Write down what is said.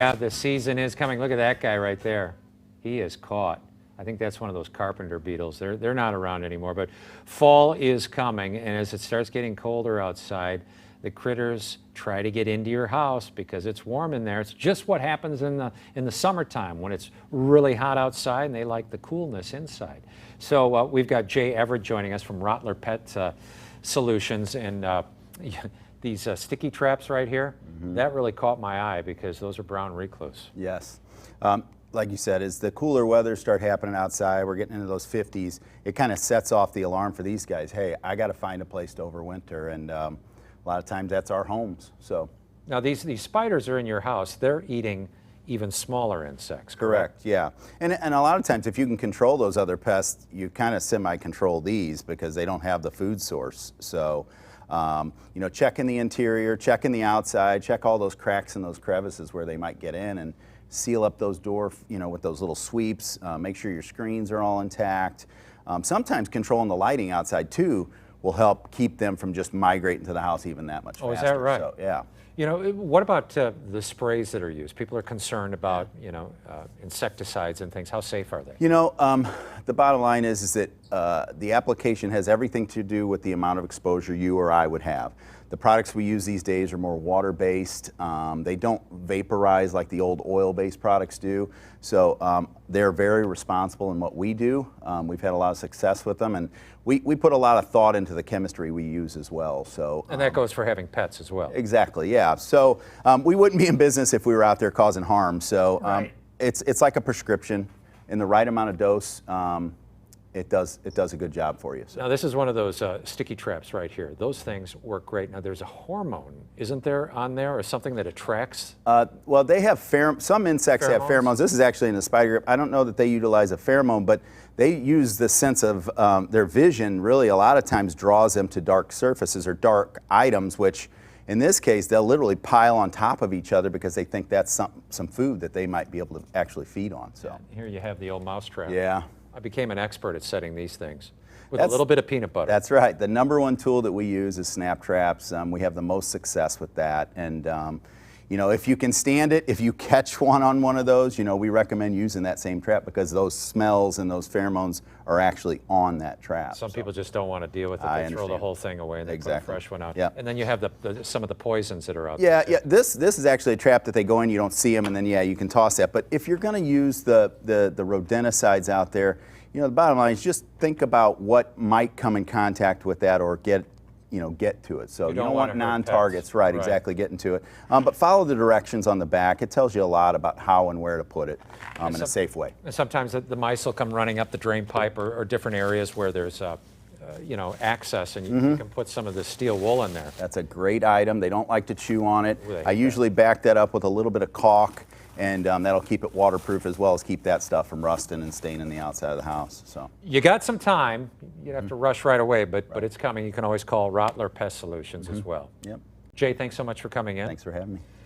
Yeah, the season is coming. Look at that guy right there. He is caught. I think that's one of those carpenter beetles. They're not around anymore, but fall is coming, and as it starts getting colder outside, the critters try to get into your house because it's warm in there. It's just what happens in the summertime when it's really hot outside and they like the coolness inside. So we've got Jay Everett joining us from Rottler Pet Solutions, and these sticky traps right here, that really caught my eye because those are brown recluse. Yes. Like you said, as the cooler weather start happening outside, we're getting into those 50s, it kind of sets off the alarm for these guys. Hey, I got to find a place to overwinter, and a lot of times that's our homes. So now these spiders are in your house. They're eating even smaller insects, correct? Yeah. And a lot of times if you can control those other pests, you kind of semi-control these because they don't have the food source. So you know, check in the interior, check in the outside, check all those cracks and those crevices where they might get in, and seal up those doors, you know, with those little sweeps. Make sure your screens are all intact. Sometimes controlling the lighting outside too will help keep them from just migrating to the house even that much faster. Oh, is that right? So, yeah. You know, what about the sprays that are used? People are concerned about, you know, insecticides and things. How safe are they? You know, the bottom line is that the application has everything to do with the amount of exposure you or I would have. The products we use these days are more water-based. They don't vaporize like the old oil-based products do. So they're very responsible in what we do. We've had a lot of success with them, and we put a lot of thought into the chemistry we use as well. So and that goes for having pets as well. Exactly, yeah. So we wouldn't be in business if we were out there causing harm. So right. It's like a prescription. In the right amount of dose, it does a good job for you. So. Now this is one of those sticky traps right here. Those things work great. Now there's a hormone, isn't there, on there, or something that attracts? Well, they have some insects have pheromones. This is actually in the spider grip. I don't know that they utilize a pheromone, but they use the sense of their vision. Really, a lot of times draws them to dark surfaces or dark items, which in this case they'll literally pile on top of each other because they think that's some food that they might be able to actually feed on. So here you have the old mouse trap. Yeah. I became an expert at setting these things with a little bit of peanut butter. That's right. The #1 tool that we use is snap traps. We have the most success with that. And you know, if you can stand it, if you catch one on one of those, you know, we recommend using that same trap because those smells and those pheromones are actually on that trap. Some people just don't want to deal with it. They throw the whole thing away and they put a fresh one out. Yeah. And then you have some of the poisons that are out there. Yeah. This is actually a trap that they go in, you don't see them, and then you can toss that. But if you're going to use the rodenticides out there, you know, the bottom line is just think about what might come in contact with that or get to it. So you don't want non-targets, right, exactly, getting to it. But follow the directions on the back. It tells you a lot about how and where to put it in a safe way. And sometimes the mice will come running up the drain pipe or different areas where there's you know, access, and you can put some of the steel wool in there. That's a great item. They don't like to chew on it. I usually back that up with a little bit of caulk, and that'll keep it waterproof as well as keep that stuff from rusting and staining the outside of the house. So you got some time. You don't have to rush right away, but it's coming. You can always call Rottler Pest Solutions as well. Yep. Jay, thanks so much for coming in. Thanks for having me.